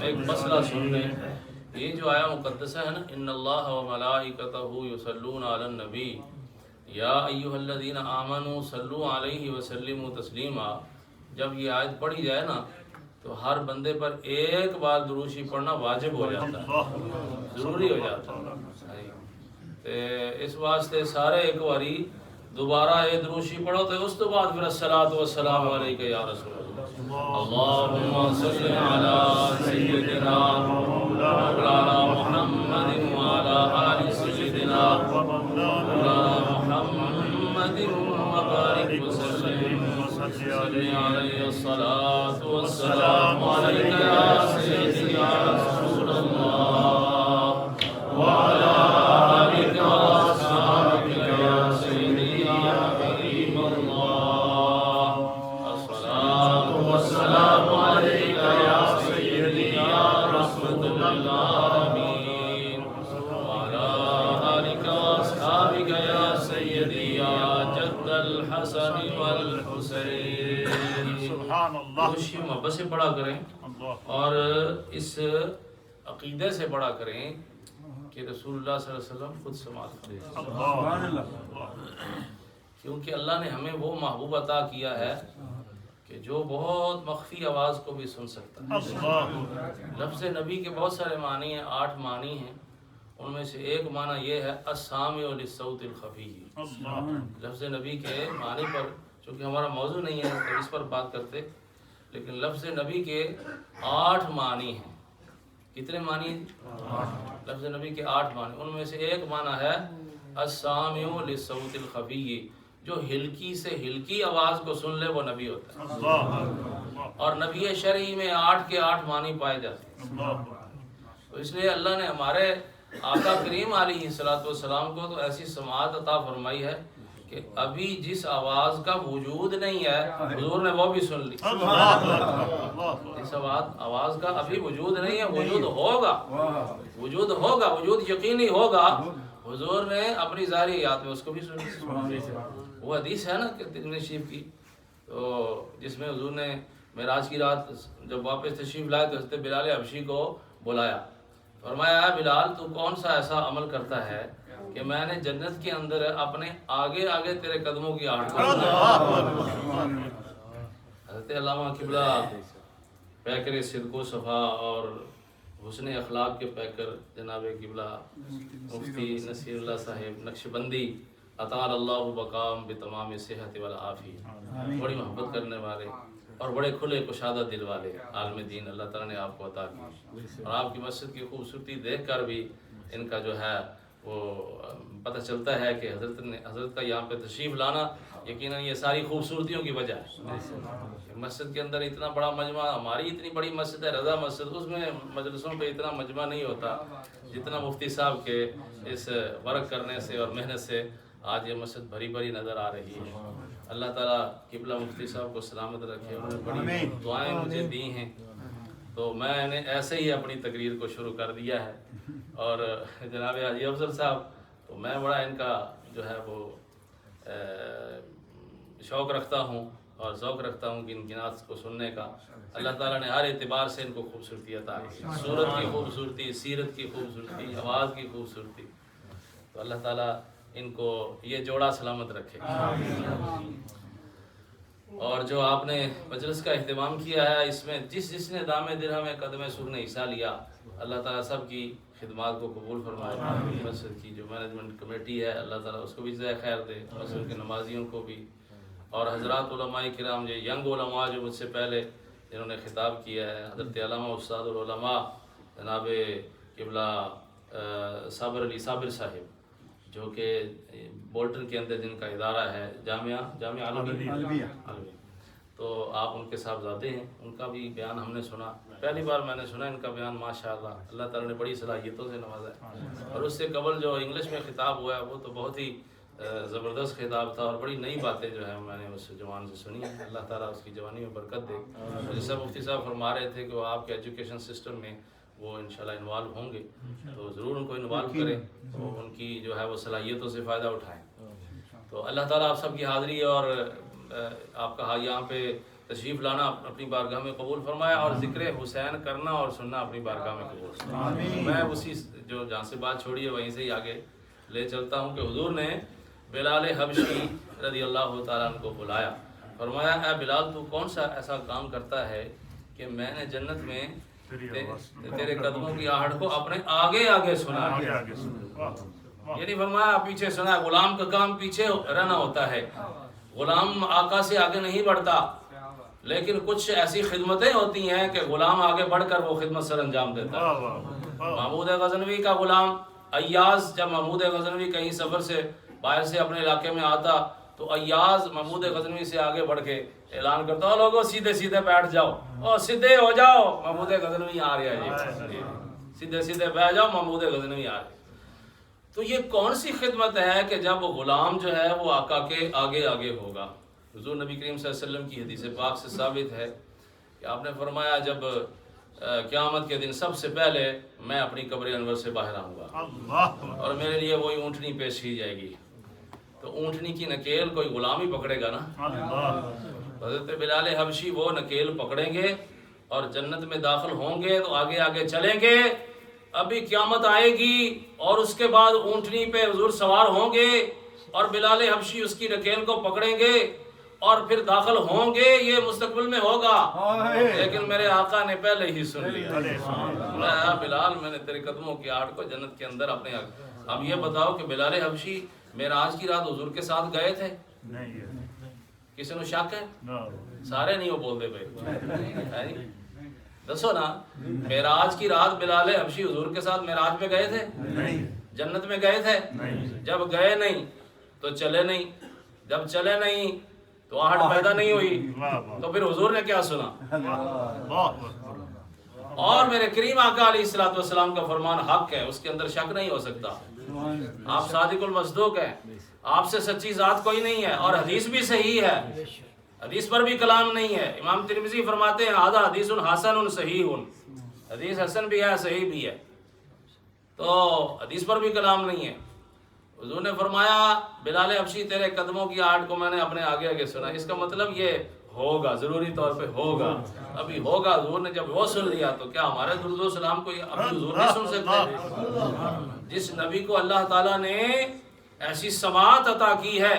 ایک مسئلہ سن لیں. یہ جو آیا مقدسہ ہے نا، ان اللہ و ملائکتہ یصلون علی النبی یا ایھا الذین آمنوا صلوا علیہ وسلموا تسلیما، جب یہ آیت پڑھی جائے نا تو ہر بندے پر ایک بار درود شریف پڑھنا واجب ہو جاتا ہے، ضروری ہو جاتا ہے. اس واسطے سارے ایک باری دوبارہ یہ درود شریف پڑھو تو اس تو بعد پھر الصلاۃ والسلام علیک یا رسول اللہ. اللہم صل علی سیدنا مولانا محمد وعلی آل سیدنا مولانا محمد وبارک وسلم صلی علیہ الصلاۃ والسلام علیک یا سیدی یا رسول اللہ وعلی آلک واصحابک یا سیدی یا حبیب اللہ. الصلاۃ والسلام علیک یا سیدی یا رحمۃ للعالمین وعلی آلک واصحابک یا سیدی یا جد الحسن والحسین. سبحان اللہ. خوشی محبت سے پڑھا کریں اور اس عقیدے سے پڑھا کریں کہ رسول اللہ صلی اللہ علیہ وسلم خود سماعت کریں، کیونکہ اللہ نے ہمیں وہ محبوب عطا کیا ہے کہ جو بہت مخفی آواز کو بھی سن سکتا ہے. لفظ نبی کے بہت سارے معنی ہیں، 8 معنی ہیں. ان میں سے ایک معنی یہ ہے السامع للصوت الخفی. لفظ نبی کے معنی پر چونکہ ہمارا موضوع نہیں ہے تو اس پر بات کرتے، لیکن لفظ نبی کے 8 معنی ہیں. کتنے معنی ہیں؟ لفظ نبی کے 8 معنی. ان میں سے ایک معنی ہے السامع للصوت الخفی، جو ہلکی سے ہلکی آواز کو سن لے وہ نبی ہوتا ہے. اور نبی شرعی میں 8 کے 8 معنی پائے جاتے ہیں. تو اس لیے اللہ نے ہمارے آقا کریم علیہ الصلوۃ والسلام کو تو ایسی سماعت عطا فرمائی ہے کہ ابھی جس آواز کا وجود نہیں ہے حضور نے وہ بھی سن لی. اس آواز کا ابھی وجود نہیں ہے، وجود ہوگا، وجود ہوگا، وجود یقینی ہوگا. حضور نے اپنی ظاہری یاد میں اس کو بھی سن لی. وہ حدیث ہے نا کہ ترمذی شریف کی، تو جس میں حضور نے معراج کی رات جب واپس تشریف لائے تو حضرت بلال حبشی کو بلایا، فرمایا اے بلال تو کون سا ایسا عمل کرتا ہے کہ میں نے جنت کے اندر اپنے آگے آگے تیرے قدموں کی آہٹ کو سنا. حضرت علامہ قبلہ پیکر صدق و صفا اور حسن اخلاق کے پیکر جناب قبلہ مفتی نصیر اللہ صاحب نقشبندی اطال اللہ بقام بتمام صحت والعافیہ، بڑی محبت کرنے والے اور بڑے کھلے کشادہ دل والے عالم دین اللہ تعالیٰ نے آپ کو عطا کی. اور آپ کی مسجد کی خوبصورتی دیکھ کر بھی ان کا جو ہے وہ پتہ چلتا ہے کہ حضرت کا یہاں پہ تشریف لانا یقیناً یہ ساری خوبصورتیوں کی وجہ ہے. مسجد کے اندر اتنا بڑا مجمع، ہماری اتنی بڑی مسجد ہے رضا مسجد، اس میں مجلسوں پہ اتنا مجمع نہیں ہوتا جتنا مفتی صاحب کے اس ورک کرنے سے اور محنت سے آج یہ مسجد بھری بھری نظر آ رہی ہے. اللہ تعالیٰ قبلہ مفتی صاحب کو سلامت رکھے. انہوں نے بڑی دعائیں مجھے دی ہیں تو میں نے ایسے ہی اپنی تقریر کو شروع کر دیا ہے. اور جناب حاجی افضل صاحب تو میں بڑا ان کا جو ہے وہ شوق رکھتا ہوں اور ذوق رکھتا ہوں کہ ان کی نعت کو سننے کا. اللہ تعالیٰ نے ہر اعتبار سے ان کو خوبصورتی عطا کی، صورت کی خوبصورتی، سیرت کی خوبصورتی، آواز کی خوبصورتی. تو اللہ تعالیٰ ان کو یہ جوڑا سلامت رکھے. اور جو آپ نے مجلس کا اہتمام کیا ہے اس میں جس نے دام درہم قدم سر نے حصہ لیا، اللہ تعالیٰ سب کی خدمات کو قبول فرمائے. مسجد کی جو مینجمنٹ کمیٹی ہے اللہ تعالیٰ اس کو بھی جزائے خیر دے، مسجد کے نمازیوں کو بھی، اور حضرات علماء کرام جو ینگ علماء جو مجھ سے پہلے جنہوں نے خطاب کیا ہے، حضرت علامہ استاد العلماء جناب قبلہ صابر علی صابر صاحب جو کہ بولٹن کے اندر جن کا ادارہ ہے جامعہ عالمیہ، تو آپ ان کے صاحبزادے ہیں. ان کا بھی بیان ہم نے سنا، پہلی بار میں نے سنا ان کا بیان. ماشاءاللہ اللہ تعالیٰ نے بڑی صلاحیتوں سے نوازا ہے. اور اس سے قبل جو انگلش میں خطاب ہوا ہے وہ تو بہت ہی زبردست خطاب تھا اور بڑی نئی باتیں جو ہے میں نے اس جوان سے سنی ہیں. اللہ تعالیٰ اس کی جوانی میں برکت دے. جیسا مفتی صاحب فرما رہے تھے کہ وہ آپ کے ایجوکیشن سسٹم میں وہ انشاءاللہ انوالو ہوں گے تو ضرور ان کو انوالو کریں، تو ان کی جو ہے وہ صلاحیتوں سے فائدہ اٹھائیں. تو اللہ تعالیٰ آپ سب کی حاضری اور آپ کا یہاں پہ تشریف لانا اپنی بارگاہ میں قبول فرمایا، اور ذکر حسین کرنا اور سننا اپنی بارگاہ میں قبول فرمایا۔ میں اسی جو جہاں سے بات چھوڑی ہے وہیں سے ہی آگے لے چلتا ہوں کہ حضور نے بلال حبشی رضی اللہ تعالیٰ عنہ کو بلایا، فرمایا اے بلال تو کون سا ایسا کام کرتا ہے کہ میں نے جنت میں تیرے قدموں کی آہٹ کو اپنے آگے آگے سنا ہے۔ یہ نہیں فرمایا پیچھے سنا ہے، غلام کا کام پیچھے رہنا ہوتا ہے، غلام آقا سے آگے نہیں بڑھتا، لیکن کچھ ایسی خدمتیں ہوتی ہیں کہ غلام آگے بڑھ کر وہ خدمت سر انجام دیتا ہے۔ محمود غزنوی کا غلام ایاز، جب محمود غزنوی کہیں سفر سے باہر سے اپنے علاقے میں آتا تو ایاز محمود غزنوی سے آگے بڑھ کے اعلان کرتا ہے لوگوں سیدھے سیدھے بیٹھ جاؤ، اور سیدھے ہو جاؤ، محمود غزنوی آ رہا ہے جی، سیدھے سیدھے بیٹھ جاؤ، محمود غزنوی آ رہا ہے۔ تو یہ کون سی خدمت ہے کہ جب غلام جو ہے وہ آقا کے آگے آگے ہوگا؟ حضور نبی کریم صلی اللہ علیہ وسلم کی حدیث پاک سے ثابت ہے کہ آپ نے فرمایا جب قیامت کے دن سب سے پہلے میں اپنی قبر انور سے باہر آؤں گا اور میرے لیے وہی اونٹنی پیش کی جائے گی، تو اونٹنی کی نکیل کوئی غلام ہی پکڑے گا نا۔ حضرت بلال حبشی وہ نکیل پکڑیں گے اور جنت میں داخل ہوں گے تو آگے آگے چلیں گے، ابھی قیامت آئے گی اور اس کے بعد اونٹنی پہ حضور سوار ہوں گے اور بلال حبشی اس کی نکیل کو پکڑیں گے اور پھر داخل ہوں گے، یہ مستقبل میں ہوگا، لیکن میرے آقا نے پہلے ہی سن لیا، بلال میں نے تیرے قدموں کی آڑ کو جنت کے اندر اپنے آگے۔ اب یہ بتاؤ کہ بلال حبشی معراج کی رات حضور کے ساتھ گئے تھے؟ کسی نے شک ہے؟ سارے نہیں وہ بول دے بھائی، دسو نا، معراج کی رات بلال حبشی حضور کے ساتھ معراج پہ گئے تھے؟ جنت میں گئے تھے؟ جب گئے نہیں تو چلے نہیں، جب چلے نہیں تو آہٹ پیدا نہیں ہوئی، تو پھر حضور نے کیا سنا؟ اور میرے کریم آقا علیہ الصلوۃ والسلام کا فرمان حق ہے، اس کے اندر شک نہیں ہو سکتا، آپ صادق المصدوق ہیں، آپ سے سچی ذات کوئی نہیں ہے، اور حدیث بھی صحیح ہے، حدیث پر بھی کلام نہیں ہے۔ امام ترمذی فرماتے ہیں ھذا حدیث حسن صحیح، حدیث حسن بھی ہے صحیح بھی ہے، تو حدیث پر بھی کلام نہیں ہے۔ حضور نے فرمایا بلال حبشی تیرے قدموں کی آڑ کو میں نے اپنے آگے آگے سنا، اس کا مطلب یہ ہوگا، ضروری طور پہ ہوگا، ابھی ہوگا۔ حضور نے جب وہ سن لیا تو کیا ہمارے درود و سلام کو ابھی حضور نہیں سن سکتے؟ جس نبی کو اللہ تعالیٰ نے ایسی سماعت عطا کی ہے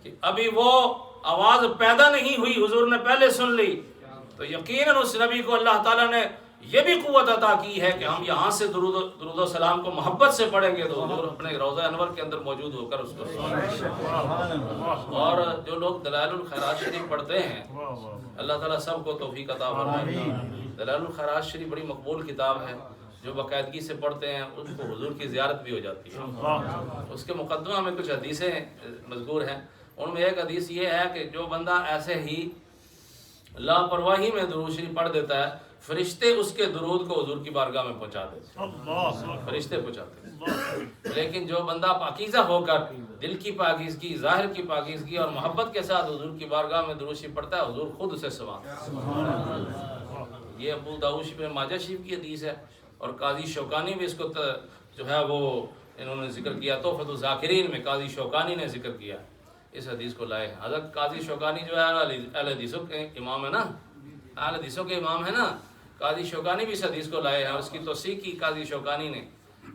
کہ ابھی وہ آواز پیدا نہیں ہوئی، حضور نے پہلے سن لی، تو یقیناً اس نبی کو اللہ تعالیٰ نے یہ بھی قوت عطا کی ہے کہ ہم یہاں سے درود و سلام کو محبت سے پڑھیں گے تو حضور اپنے روضہ انور کے اندر موجود ہو کر اس کو سنیں۔ اور جو لوگ دلائل الخیرات شریف پڑھتے ہیں اللہ تعالیٰ سب کو توفیق عطا فرمائے۔ دلائل الخیرات شریف بڑی مقبول کتاب ہے، جو باقاعدگی سے پڑھتے ہیں ان کو حضور کی زیارت بھی ہو جاتی ہے۔ اس کے مقدمہ میں کچھ حدیثیں مذکور ہیں، ان میں ایک حدیث یہ ہے کہ جو بندہ ایسے ہی لاپرواہی میں درود شریف پڑھ دیتا ہے، فرشتے اس کے درود کو حضور کی بارگاہ میں پہنچا دیتے ہیں، فرشتے پہنچاتے ہیں۔ لیکن جو بندہ پاکیزہ ہو کر دل کی پاکیزگی، ظاہر کی پاکیزگی اور محبت کے ساتھ حضور کی بارگاہ میں درود شریف پڑھتا ہے، حضور خود اسے سماتے ہیں۔ یہ ابو داؤد شریف ماجہ شریف کی حدیث ہے، اور قاضی شوکانی بھی اس کو جو ہے وہ انہوں نے ذکر کیا، تحفۃ الذاکرین میں قاضی شوکانی نے ذکر کیا اس حدیث کو لائے۔ حضرت قاضی شوکانی جو ہے اہل حدیثوں کے امام ہے نا، اہل حدیثوں کے امام ہے نا، قاضی شوکانی بھی اس حدیث کو لائے ہیں، اور اس کی توثیق کی قاضی شوکانی نے۔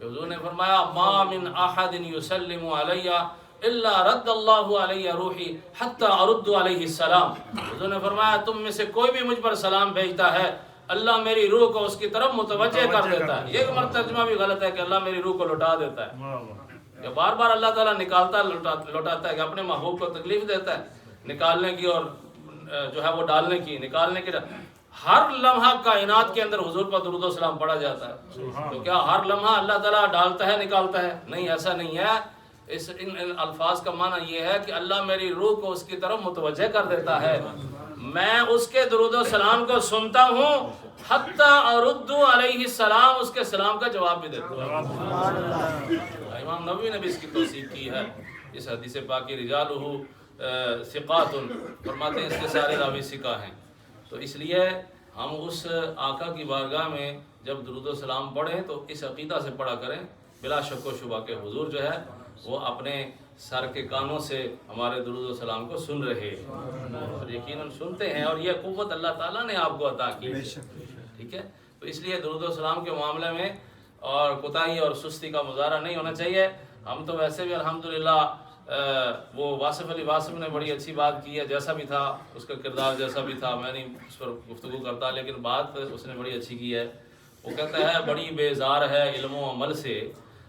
حضور نے فرمایا ما من احد یسلم علی الا رد اللہ علی روحی حتی ارد علیہ السلام۔ حضور نے فرمایا تم میں سے کوئی بھی مجھ پر سلام بھیجتا ہے، اللہ میری روح کو اس کی طرف متوجہ کر دیتا ہے۔ یہ ترجمہ بھی غلط ہے کہ اللہ میری روح کو لوٹا دیتا ہے، کہ بار بار اللہ تعالیٰ نکالتا لوٹاتا ہے، کہ اپنے محبوب کو تکلیف دیتا ہے نکالنے کی اور جو ہے وہ ڈالنے کی، نکالنے کی۔ ہر لمحہ کائنات کے اندر حضور پر درود و سلام پڑھا جاتا ہے، تو کیا ہر لمحہ اللہ تعالیٰ ڈالتا ہے نکالتا ہے؟ نہیں، ایسا نہیں ہے۔ ان الفاظ کا معنی یہ ہے کہ اللہ میری روح کو اس کی طرف متوجہ کر دیتا ہے، میں اس کے درود و سلام کو سنتا ہوں، حتی ارد علیہ السلام، اس کے سلام کا جواب بھی دیتا ہوں۔ امام نووی نے بھی اس کی توثیق کی ہے اس حدیث پاک کی، رجالہ ثقات، فرماتے ہیں اس کے سارے راوی ثقہ ہیں۔ تو اس لیے ہم اس آقا کی بارگاہ میں جب درود و سلام پڑھیں تو اس عقیدہ سے پڑھا کریں، بلا شک و شبہ کہ حضور جو ہے وہ اپنے سر کے کانوں سے ہمارے درود و سلام کو سن رہے اور یقیناً سنتے ہیں، اور یہ قوت اللہ تعالیٰ نے آپ کو عطا کی ہے، ٹھیک ہے؟ تو اس لیے درود و سلام کے معاملے میں اور کوتاہی اور سستی کا مظاہرہ نہیں ہونا چاہیے۔ ہم تو ویسے بھی الحمدللہ وہ واصف علی واصف نے بڑی اچھی بات کی ہے، جیسا بھی تھا اس کا کردار جیسا بھی تھا، میں نہیں اس پر گفتگو کرتا، لیکن بات اس نے بڑی اچھی کی ہے۔ وہ کہتا ہے بڑی بیزار ہے علم و عمل سے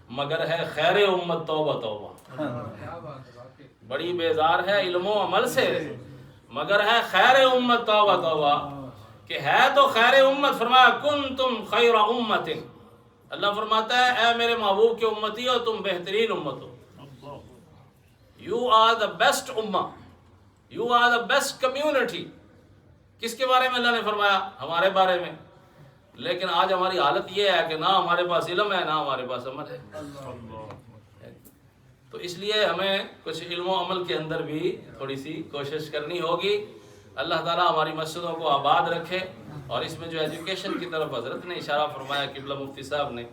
مگر ہے خیر امت توبہ توبہ، بڑی بیزار ہے علم و عمل سے مگر ہے خیر امت توبہ توبہ، کہ ہے تو خیر امت، فرمایا کنتم خیر امت، اللہ فرماتا ہے اے میرے محبوب کے امتی ہو، تم بہترین امت ہو، یو آر دا بیسٹ امہ، you are the best community. کس کے بارے میں اللہ نے فرمایا؟ ہمارے بارے میں۔ لیکن آج ہماری حالت یہ ہے کہ نہ ہمارے پاس علم ہے نہ ہمارے پاس عمل ہے، تو اس لیے ہمیں کچھ علم و عمل کے اندر بھی تھوڑی سی کوشش کرنی ہوگی۔ اللہ تعالیٰ ہماری مسجدوں کو آباد رکھے، اور اس میں جو ایجوکیشن کی طرف حضرت نے اشارہ فرمایا قبلہ مفتی صاحب نے،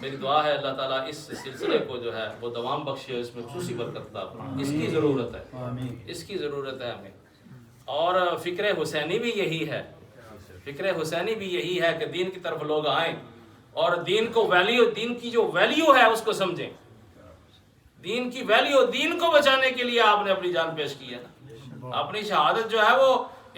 میری دعا ہے اللہ تعالیٰ اس سلسلے کو جو ہے وہ دوام بخشے، اس میں خصوصی برکت عطا فرمائے، اس کی ضرورت ہے، اس کی ضرورت ہے ہمیں۔ اور فکر حسینی بھی یہی ہے، فکر حسینی بھی یہی ہے کہ دین کی طرف لوگ آئیں اور دین کو ویلیو، دین کی جو ویلیو ہے اس کو سمجھیں، دین کی ویلیو، دین کو بچانے کے لیے آپ نے اپنی جان پیش کی ہے نا، اپنی شہادت جو ہے وہ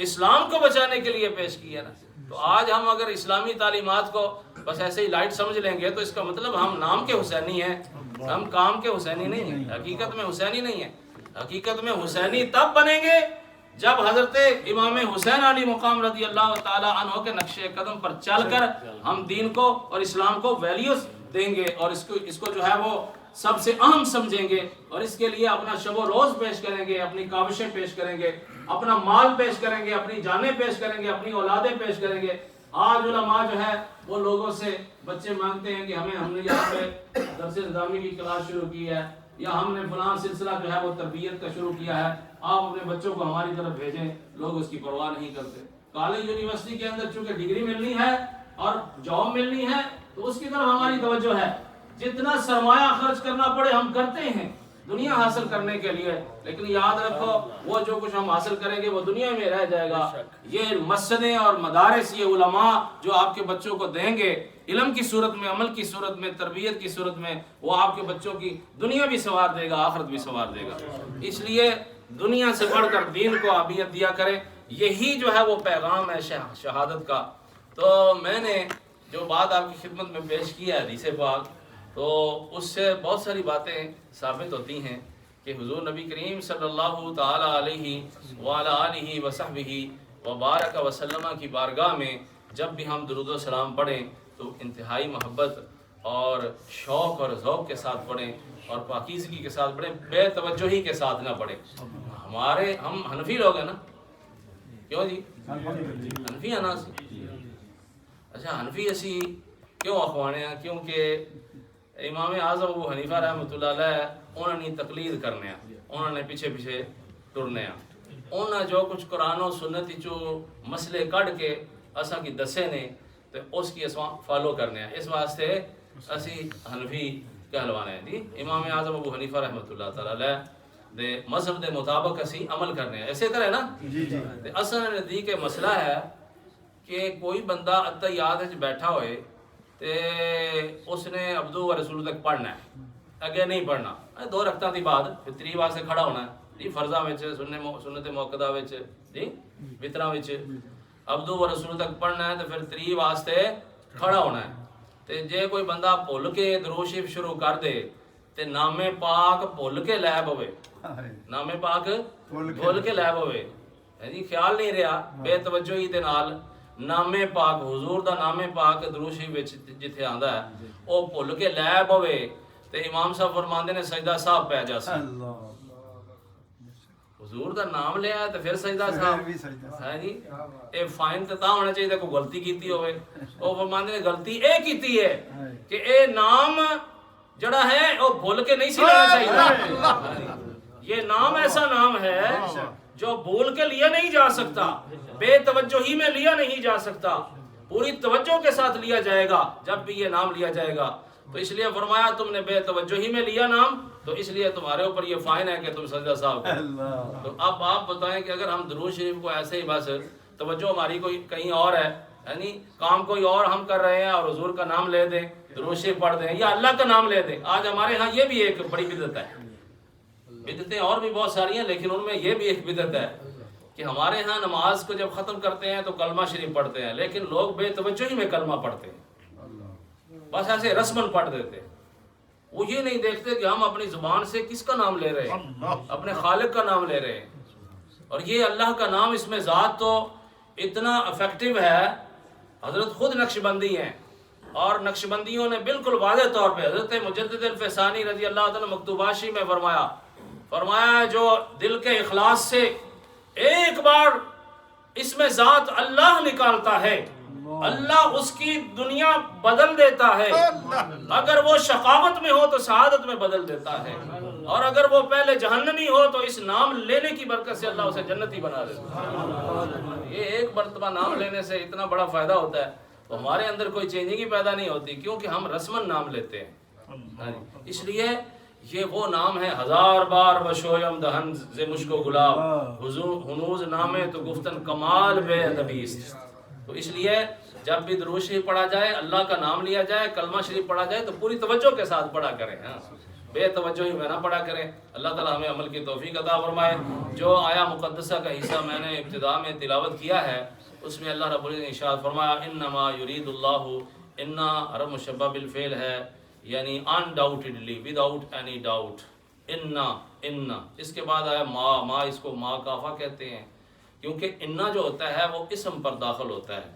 اسلام کو بچانے کے لیے پیش کی ہے نا۔ تو آج ہم اگر اسلامی تعلیمات کو بس ایسے ہی لائٹ سمجھ لیں گے تو اس کا مطلب ہم نام کے حسینی ہیں، ہم کام کے حسینی نہیں ہیں، حقیقت میں حسینی نہیں ہیں۔ حقیقت میں حسینی تب بنیں گے جب حضرت امام حسین علی مقام رضی اللہ تعالیٰ عنہ کے نقش قدم پر چل کر ہم دین کو اور اسلام کو ویلیوز دیں گے، اور اس کو جو ہے وہ سب سے اہم سمجھیں گے، اور اس کے لیے اپنا شب و روز پیش کریں گے، اپنی کاوشیں پیش کریں گے، اپنا مال پیش کریں گے، اپنی جانیں پیش کریں گے، اپنی اولادیں پیش کریں گے۔ آج علماء جو ہے وہ لوگوں سے بچے مانگتے ہیں کہ ہم نے یہاں پہ درس نظامی کی کلاس شروع کی ہے، یا ہم نے فلاں سلسلہ جو ہے وہ تربیت کا شروع کیا ہے، آپ اپنے بچوں کو ہماری طرف بھیجیں، لوگ اس کی پرواہ نہیں کرتے۔ کالج یونیورسٹی کے اندر چونکہ ڈگری ملنی ہے اور جاب ملنی ہے تو اس کی طرف ہماری توجہ ہے، جتنا سرمایہ خرچ کرنا پڑے ہم کرتے ہیں دنیا حاصل کرنے کے لیے، لیکن یاد رکھو وہ جو کچھ ہم حاصل کریں گے وہ دنیا میں رہ جائے گا۔ یہ مسجدیں اور مدارس، یہ علماء جو آپ کے بچوں کو دیں گے علم کی صورت میں، عمل کی صورت میں، تربیت کی صورت میں، وہ آپ کے بچوں کی دنیا بھی سنوار دے گا، آخرت بھی سنوار دے گا۔ اس لیے دنیا سے بڑھ کر دین کو اہمیت دیا کریں، یہی جو ہے وہ پیغام ہے شہادت کا۔ تو میں نے جو بات آپ کی خدمت میں پیش کی ہے حدیث پاک، تو اس سے بہت ساری باتیں ثابت ہوتی ہیں کہ حضور نبی کریم صلی اللہ تعالی علیہ وعلی آلہ وصحبہ وبارک وسلم کی بارگاہ میں جب بھی ہم درود و سلام پڑھیں تو انتہائی محبت اور شوق اور ذوق کے ساتھ پڑھیں، اور پاکیزگی کے ساتھ پڑھیں، بے توجہی کے ساتھ نہ پڑھیں۔ ہم حنفی لوگ ہیں نا، کیوں جی حنفی ہیں نا؟ اچھا حنفی اسی کیوں اخوانے ہیں؟ کیونکہ امام اعظم ابو حنیفہ رحمۃ اللہ علیہ انہوں نے تقلید کرنے ہیں، انہوں نے پیچھے پیچھے ٹرنے ہیں، انہوں جو کچھ قرآن و سنت جو مسئلے کٹ کے اساں کی دسے نے تو اس کی اساں فالو کرنے ہیں، اس واسطے اسی حنفی کہلوانے ہیں جی۔ امام اعظم ابو حنیفہ رحمۃ اللہ تعالی علیہ دے مذہب دے مطابق اسی عمل کرنے ہیں، اسی طرح نا تے اصل نزدیک مسئلہ ہے کہ کوئی بندہ اتحیات وچ بیٹھا ہوئے تے اس نے عبدو و رسول تک پڑھنا ہے، اگے نہیں پڑھنا، 2 رکعتاں دی بعد پھر 3 واسطے کھڑا ہونا ہے جی، فرضاں وچ سنت موقدہ وچ جی، وتراں وچ عبدو و رسول تک پڑھنا ہے تو پھر 3 واسطے کھڑا ہونا ہے۔ تے جے کوئی بندہ بھول کے درود شریف شروع کر دے تے نام پاک بھول کے لے پوے، نام پاک بھول کے لے پوے جی، خیال نہیں رہا، بے توجہی دے نال نام پاک حضور دا نام پاک درود شریف وچ جتھے آندا ہے او بھول کے لے پوے تے امام صاحب فرماندے نے سجدہ صاحب پہ جا سی، حضور دا نام لیا تو پھر سجدہ صاحب ہے جی، اے فائن تے تاں ہونا چاہیے کوئی غلطی کیتی ہوئے، او فرماندے نے غلطی اے کیتی ہے کہ اے نام جڑا ہے او بھول کے نہیں سی لینا چاہیے، یہ نام ایسا نام ہے جو بھول کے لیا نہیں جا سکتا، بے توجہی میں لیا نہیں جا سکتا، پوری توجہ کے ساتھ لیا جائے گا جب بھی یہ نام لیا جائے گا۔ تو اس لیے فرمایا تم نے بے توجہی میں لیا نام تو اس لیے تمہارے اوپر یہ فائن ہے کہ تم سجدہ سہو کرو۔ تو اب آپ بتائیں کہ اگر ہم درود شریف کو ایسے ہی بس توجہ ہماری کوئی کہیں اور ہے، یعنی کام کوئی اور ہم کر رہے ہیں اور حضور کا نام لے دیں، درود شریف پڑھ دیں یا اللہ کا نام لے دیں، آج ہمارے ہاں یہ بھی ایک بڑی بدعت ہے۔ بدعتیں اور بھی بہت ساری ہیں لیکن ان میں یہ بھی ایک بدعت ہے کہ ہمارے ہاں نماز کو جب ختم کرتے ہیں تو کلمہ شریف پڑھتے ہیں، لیکن لوگ بے توجہی میں کلمہ پڑھتے ہیں، بس ایسے رسمن پڑھ دیتے ہیں۔ وہ یہ نہیں دیکھتے کہ ہم اپنی زبان سے کس کا نام لے رہے ہیں، اپنے خالق کا نام لے رہے ہیں۔ اور یہ اللہ کا نام، اس میں ذات تو اتنا افیکٹو ہے، حضرت خود نقشبندی ہیں اور نقشبندیوں نے بالکل واضح طور پہ حضرت مجدد الفسانی رضی اللہ تعالیٰ مکتوباشی میں فرمایا جو دل کے اخلاص سے ایک بار اس میں ذات اللہ نکالتا ہے، اللہ اس کی دنیا بدل دیتا ہے، اگر وہ شقاوت میں ہو تو سعادت میں بدل دیتا ہے، اور اگر وہ پہلے جہنمی ہو تو اس نام لینے کی برکت سے اللہ اسے جنتی بنا دیتا ہے۔ یہ ایک مرتبہ نام لینے سے اتنا بڑا فائدہ ہوتا ہے، تو ہمارے اندر کوئی چینجنگ ہی پیدا نہیں ہوتی کیونکہ ہم رسمن نام لیتے ہیں۔ اس لیے یہ وہ نام ہے، ہزار بار بشویم دہن ز مشک و گلاب، ہنوز نامے تو گفتن کمال بے ادبیست۔ تو اس لیے جب بھی درود شریف پڑھا جائے، اللہ کا نام لیا جائے، کلمہ شریف پڑھا جائے تو پوری توجہ کے ساتھ پڑھا کریں، بے توجہی میں نہ پڑھا کریں۔ اللہ تعالیٰ ہمیں عمل کی توفیق عطا فرمائے۔ جو آیا مقدسہ کا حصہ میں نے ابتدا میں تلاوت کیا ہے اس میں اللہ رب العزت نے ارشاد فرمایا انما یرید اللہ، انا حرف مشبہ بالفعل ہے، یعنی undoubtedly without any doubt، انا اس کے بعد آیا ما اس کو ما کافہ کہتے ہیں کیونکہ انا جو ہوتا ہے وہ اسم پر داخل ہوتا ہے،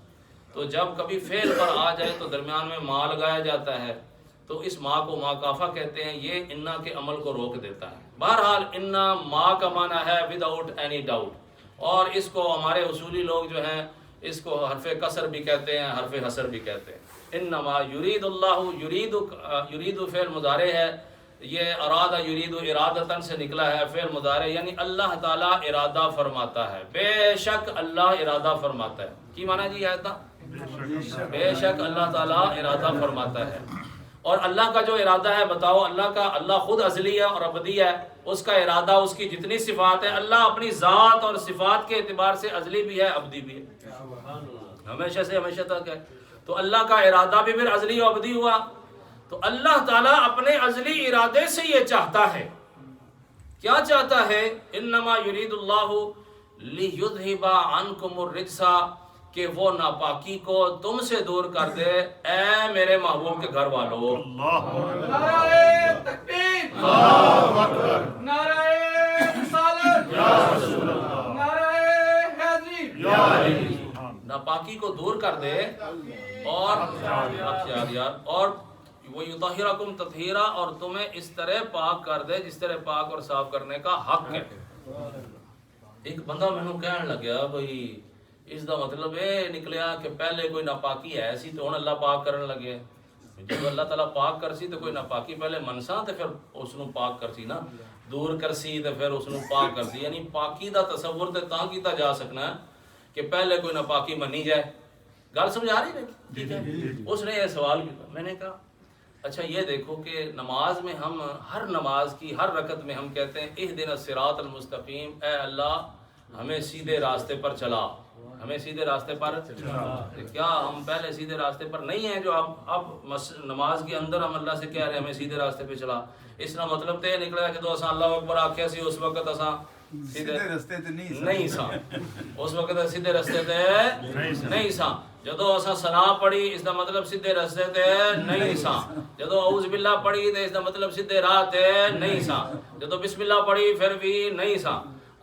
تو جب کبھی فعل پر آ جائے تو درمیان میں ما لگایا جاتا ہے، تو اس ما کو ما کافہ کہتے ہیں، یہ انا کے عمل کو روک دیتا ہے۔ بہرحال انا ما کا معنی ہے without any doubt، اور اس کو ہمارے اصولی لوگ جو ہیں اس کو حرف کسر بھی کہتے ہیں، حرف حسر بھی کہتے ہیں۔ انما یرید اللہ، یرید فعل مضارع ہے، یہ ارادہ یرید ارادتاً سے نکلا ہے فعل مضارع، یعنی اللہ تعالیٰ ارادہ فرماتا ہے، بے شک اللہ ارادہ فرماتا ہے۔ کی معنی جی آیت نا؟ بے شک اللہ تعالیٰ ارادہ فرماتا ہے۔ اور اللہ کا جو ارادہ ہے بتاؤ، اللہ خود ازلی ہے اور ابدی ہے، اس کا ارادہ، اس کی جتنی صفات ہے، اللہ اپنی ذات اور صفات کے اعتبار سے ازلی بھی ہے، ابدی بھی ہے، ہمیشہ سے ہمیشہ تک ہے۔ تو اللہ کا ارادہ بھی پھر ازلی و ابدی ہوا، تو اللہ تعالیٰ اپنے ازلی ارادے سے یہ چاہتا ہے، کیا چاہتا ہے؟ انما یرید اللہ لیذھب عنکم الرجس، کہ وہ ناپاکی کو تم سے دور کر دے، اے میرے محبوب کے گھر والوں۔ نعرہ تکبیر، اللہ اکبر، نعرہ رسالت، یا رسول اللہ، نعرہ حیدری، یا علی، ناپاکی کو دور کر دے اور وَيُطَهِّرَكُمْ تَطْهِيرًا، اور تمہیں اس طرح پاک کر دے جس طرح پاک اور صاف کرنے کا حق ہے۔ ایک بندہ مینوں کہن لگیا بھئی اس دا مطلب یہ نکلیا کہ پہلے کوئی ناپاکی ہے سی تو ہن اللہ پاک کرن لگے، جب اللہ تعالیٰ پاک کرسی تو کوئی ناپاکی پہلے منسا تے پھر اس نو پاک کرسی نا، دور کرسی تے پھر اس نو پاک کرسی، یعنی پاکی دا تصور تے تاں کیتا جا سکنا ہے کہ پہلے کوئی ناپاکی منی جائے۔ گل سمجھا رہی ہے؟ ٹھیک ہے۔ اس نے یہ سوال کیا، میں نے کہا اچھا یہ دیکھو کہ نماز میں ہم ہر نماز کی ہر رکعت میں ہم کہتے ہیں اہدنا الصراط المستقیم، اے اللہ ہمیں سیدھے راستے پر چلا، ہمیں سیدھے راستے پر چلا۔ کیا ہم پہلے سیدھے راستے پر نہیں ہیں جو اب نماز کے اندر ہم اللہ سے کہہ رہے ہیں ہمیں سیدھے راستے پہ چلا؟ اس کا مطلب تو یہ نکلا کہ تو اللہ اکبر آخیا سی اس وقت اساں سیدھے راستے تے نہیں سا، اس وقت سیدھے راستے تے نہیں سا۔ جدو اساں ثنا پڑھی اس دا مطلب سیدھے راستے تے نہیں سا، جدو اعوذ باللہ پڑھی تے اس دا مطلب سیدھے راہ تے نہیں سا، جدو بسم اللہ پڑھی پھر بھی نہیں سا،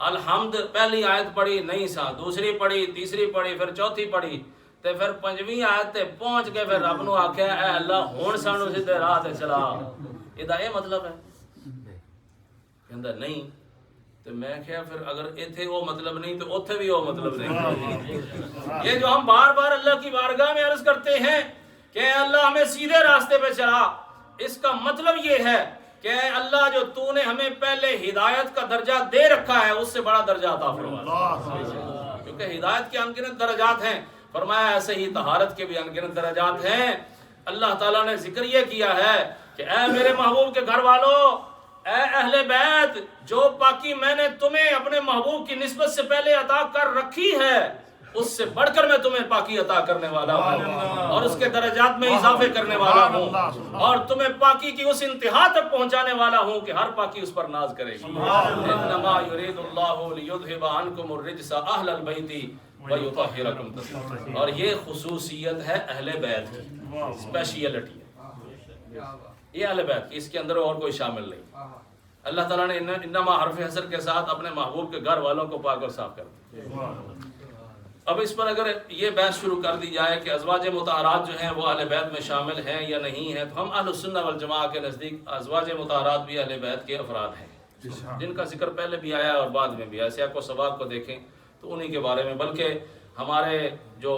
الحمد پہلی آیت پڑھی نہیں سا، دوسری پڑھی، تیسری پڑھی، پھر چوتھی پڑھی تے پھر پنجویں آیت تے پہنچ کے پھر رب نو آکھیا اے اللہ ہن سانو سیدھے راہ تے چلا۔ یہ مطلب ہے؟ کہندا نہیں۔ تو میں کہا پھر اگر ایتھے وہ مطلب نہیں تو اوتھے بھی وہ مطلب نہیں۔ یہ جو ہم بار بار اللہ کی بارگاہ میں عرض کرتے ہیں کہ اللہ ہمیں سیدھے راستے پہ چلا، اس کا مطلب یہ ہے کہ اللہ جو تو نے ہمیں پہلے ہدایت کا درجہ دے رکھا ہے اس سے بڑا درجہ عطا فرما، کیونکہ ہدایت کے انگنت درجات ہیں، فرمایا ایسے ہی طہارت کے بھی انگنت درجات ہیں۔ اللہ تعالیٰ نے ذکر یہ کیا ہے کہ اے میرے محبوب کے گھر والوں، اے اہل بیت، جو پاکی میں نے تمہیں اپنے محبوب کی نسبت سے پہلے عطا کر رکھی ہے اس سے بڑھ کر میں تمہیں پاکی عطا کرنے والا ہوں اور اس کے درجات میں اضافے کرنے والا ہوں اور تمہیں پاکی کی اس انتہا تک پہنچانے والا ہوں کہ ہر پاکی اس پر ناز کرے گی۔ انما یرید اللہ لیذھب عنکم الرجس اہل البیت ویطہرکم تطہیرا، اور یہ خصوصیت ہے اہل بیت کی، اسپیشیلٹی ہے یہ اہل بیت کی، اس کے اندر اور کوئی شامل نہیں۔ اللہ تعالیٰ نے انما حرف حصر کے ساتھ اپنے محبوب کے گھر والوں کو پاک اور صاف کر دیا۔ اب اس پر اگر یہ بحث شروع کر دی جائے کہ ازواج مطہرات جو ہیں وہ اہل بیت میں شامل ہیں یا نہیں ہیں، تو ہم اہل السنہ والجماعہ کے نزدیک ازواج مطہرات بھی اہل بیت کے افراد ہیں، جن کا ذکر پہلے بھی آیا اور بعد میں بھی آیا۔ سیاق و سباق کو دیکھیں تو انہی کے بارے میں، بلکہ ہمارے جو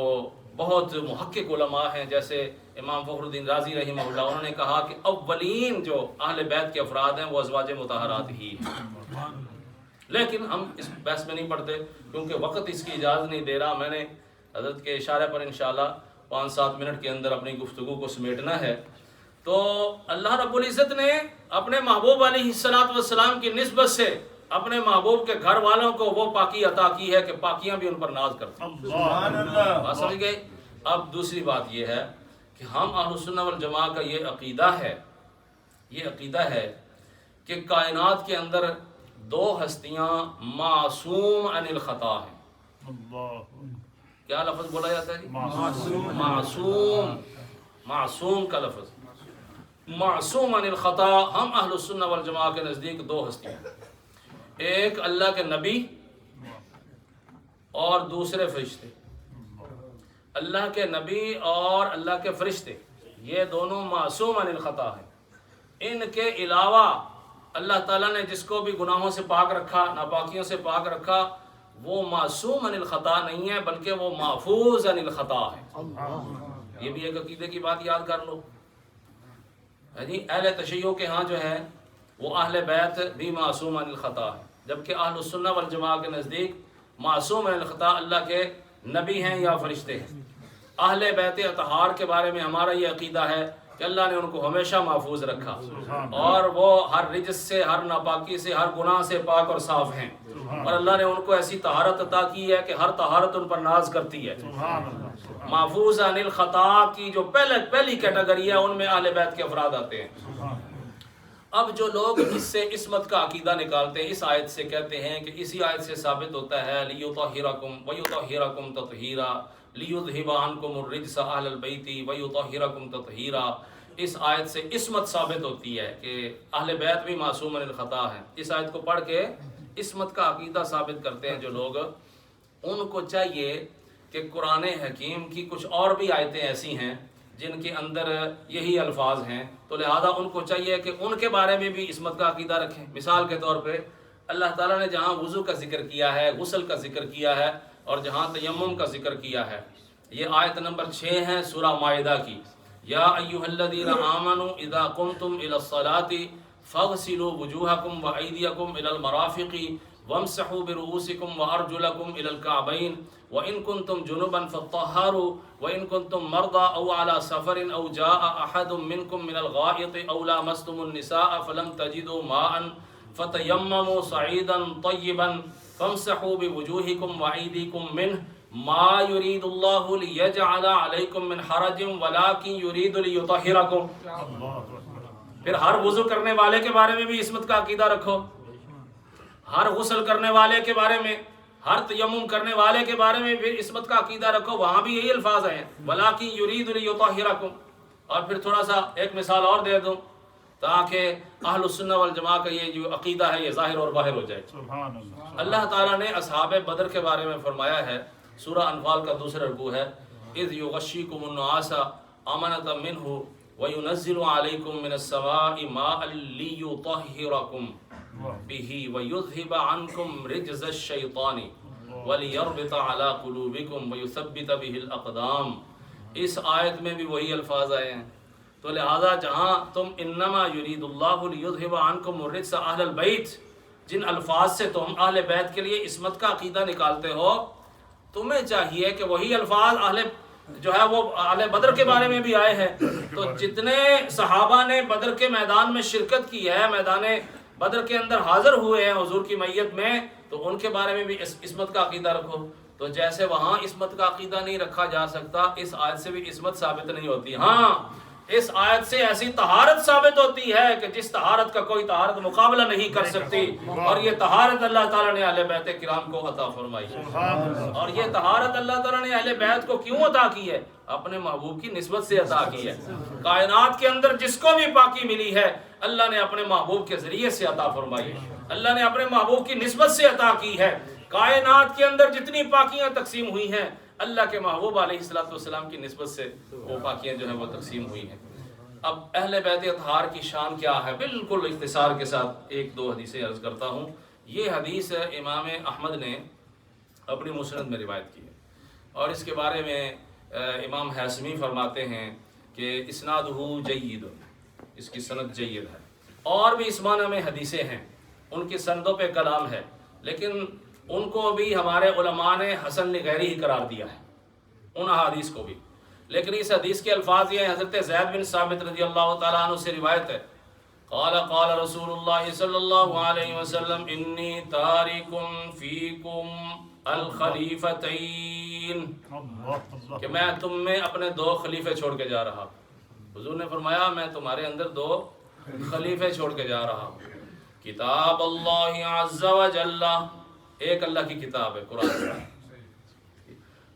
بہت محقق علماء ہیں جیسے امام فخر الدین رازی رحمہ اللہ، انہوں نے کہا کہ اولین جو اہل بیت کے افراد ہیں وہ ازواج مطہرات ہی ہیں۔ لیکن ہم اس بحث میں نہیں پڑھتے کیونکہ وقت اس کی اجازت نہیں دے رہا۔ میں نے حضرت کے اشارے پر انشاءاللہ 5-7 منٹ کے اندر اپنی گفتگو کو سمیٹنا ہے۔ تو اللہ رب العزت نے اپنے محبوب علیہ السلام کی نسبت سے اپنے محبوب کے گھر والوں کو وہ پاکی عطا کی ہے کہ پاکیاں بھی ان پر ناز کرتی ہیں۔ بات سمجھ گئے؟ اب دوسری بات یہ ہے کہ ہم اہل السنہ والجماعہ کا یہ عقیدہ ہے کہ کائنات کے اندر 2 ہستیاں معصوم عن الخطا ہیں۔ کیا لفظ بولا جاتا ہے؟ معصوم کا لفظ، معصوم عن الخطا۔ ہم اہل السنہ والجماعہ کے نزدیک 2 ہستیاں، ایک اللہ کے نبی اور دوسرے فرشتے۔ اللہ کے نبی اور اللہ کے فرشتے یہ دونوں معصوم عن الخطا ہیں۔ ان کے علاوہ اللہ تعالیٰ نے جس کو بھی گناہوں سے پاک رکھا، ناپاکیوں سے پاک رکھا، وہ معصوم عن الخطا نہیں ہے بلکہ وہ محفوظ عن الخطا ہے۔ یہ بھی ایک عقیدے کی بات یاد کر لو۔ اہل تشیع کے ہاں جو ہے وہ اہل بیت بھی معصوم عن الخطا ہے، جبکہ اہل السنہ والجماعہ کے نزدیک معصوم عن الخطا اللہ کے نبی ہیں یا فرشتے ہیں۔ اہل بیت اطہار کے بارے میں ہمارا یہ عقیدہ ہے کہ اللہ نے ان کو ہمیشہ محفوظ رکھا اور وہ ہر رجس سے، ہر ناپاکی سے، ہر گناہ سے پاک اور صاف ہیں، اور اللہ نے ان کو ایسی طہارت عطا کی ہے کہ ہر طہارت ان پر ناز کرتی ہے۔ محفوظ عن الخطا کی جو پہلی کیٹیگری ہے ان میں اہل بیت کے افراد آتے ہیں۔ اب جو لوگ اس سے عصمت کا عقیدہ نکالتے ہیں، اس آیت سے کہتے ہیں کہ اسی آیت سے ثابت ہوتا ہے لیطہرکم ویطہرکم تطہیرا، لیذھب عنکم الرجس اہل البیت ویطہرکم تطہیرا۔ اس آیت سے عصمت ثابت ہوتی ہے کہ اہل بیت بھی معصوم عن الخطا ہیں۔ اس آیت کو پڑھ کے عصمت کا عقیدہ ثابت کرتے ہیں جو لوگ، ان کو چاہیے کہ قرآن حکیم کی کچھ اور بھی آیتیں ایسی ہیں جن کے اندر یہی الفاظ ہیں، تو لہذا ان کو چاہیے کہ ان کے بارے میں بھی عصمت کا عقیدہ رکھیں۔ مثال کے طور پہ اللہ تعالیٰ نے جہاں وضو کا ذکر کیا ہے، غسل کا ذکر کیا ہے اور جہاں تیمم کا ذکر کیا ہے، یہ آیت نمبر 6 ہے سورہ مائدہ کی۔ یا ایھا الذین آمنوا اذا قمتم الی الصلاۃ فاغسلوا وجوہکم وایدیکم الی المرافق وامسحوا برؤوسکم وارجلکم الی الکعبین وان کنتم جنبا فطہروا وان کنتم مرضى او علی سفر او جاء احد منکم من الغائط او لامستم النساء فلم تجدوا ماء فتیمموا صعیدا طیبا فامسحوا بوجوہکم وایدیکم منہ ما یرید اللہ لیجعل علیکم من حرج ولکن یرید لیطہرکم۔ پھر ہر وضو کرنے والے کے بارے میں بھی عصمت کا عقیدہ رکھو، ہر غسل کرنے والے کے بارے میں، ہر تیمم کرنے والے کے بارے میں بھی عصمت کا عقیدہ رکھو، وہاں بھی یہی الفاظ ہیں ولکن یرید لیطہرکم۔ اور پھر تھوڑا سا ایک مثال اور دے دوں تاکہ اہل السنہ والجماعہ کا یہ جو عقیدہ ہے یہ ظاہر اور باہر ہو جائے۔ اللہ تعالیٰ نے اصحاب بدر کے بارے میں فرمایا ہے، سورہ انفال کا دوسرا رکوع ہے، اذ یغشیکم النعاس امنۃ منہ وینزل علیکم من السماء ماء لیطہرکم بہ ویذھب عنکم رجز الشیطان ولیربط علی قلوبکم ویثبت بہ الاقدام۔ اس آیت میں بھی وہی الفاظ آئے ہیں، تو لہذا جہاں تم انما یرید اللہ لیذھب عنکم الرجس اہل البیت، جن الفاظ سے تم اہل بیت کے لیے عصمت کا عقیدہ نکالتے ہو، تمہیں چاہیے کہ وہی الفاظ جو ہے وہ اہل بدر کے بارے میں بھی آئے ہیں تو جتنے صحابہ نے بدر کے میدان میں شرکت کی ہے، میدان بدر کے اندر حاضر ہوئے ہیں حضور کی میت میں، تو ان کے بارے میں بھی عصمت کا عقیدہ رکھو۔ تو جیسے وہاں عصمت کا عقیدہ نہیں رکھا جا سکتا، اس آیت سے بھی عصمت ثابت نہیں ہوتی۔ ہاں، اس آیت سے ایسی طہارت ثابت ہوتی ہے کہ جس طہارت کا کوئی طہارت مقابلہ نہیں کر سکتی، اور یہ طہارت اللہ تعالیٰ نے اہل بیت کرام کو عطا فرمائی ہے۔ اور یہ طہارت اللہ تعالیٰ نے اہل بیت کو کیوں عطا کی ہے؟ اپنے محبوب کی نسبت سے عطا کی ہے۔ کائنات کے اندر جس کو بھی پاکی ملی ہے، اللہ نے اپنے محبوب کے ذریعے سے عطا فرمائی ہے، اللہ نے اپنے محبوب کی نسبت سے عطا کی ہے۔ کائنات کے اندر جتنی پاکیاں تقسیم ہوئی ہیں، اللہ کے محبوب علیہ السلام کی نسبت سے وہ پاکیاں جو ہیں وہ تقسیم ہوئی ہیں۔ اب اہل بیت اطہار کی شان کیا ہے، بالکل اختصار کے ساتھ ایک دو حدیثیں عرض کرتا ہوں۔ یہ حدیث امام احمد نے اپنی مسند میں روایت کی ہے، اور اس کے بارے میں امام حیثمی فرماتے ہیں کہ اسنادہ جید، اس کی سند جید ہے۔ اور بھی اس معنی میں حدیثیں ہیں، ان کی سندوں پہ کلام ہے، لیکن ان کو بھی ہمارے علماء نے حسن لغیری ہی قرار دیا ہے، ان احادیث کو بھی۔ لیکن اس حدیث کے الفاظ یہ ہیں، حضرت زید بن ثابت رضی اللہ تعالیٰ عنہ سے روایت ہے، قال قال رسول اللہ صلی اللہ علیہ وسلم انی تارک فیکم الخلیفتین، کہ میں تم میں اپنے دو خلیفے چھوڑ کے جا رہا ہوں۔ حضور نے فرمایا میں تمہارے اندر دو خلیفے چھوڑ کے جا رہا ہوں۔ کتاب اللہ عز و جل، ایک اللہ کی کتاب ہے قرآن،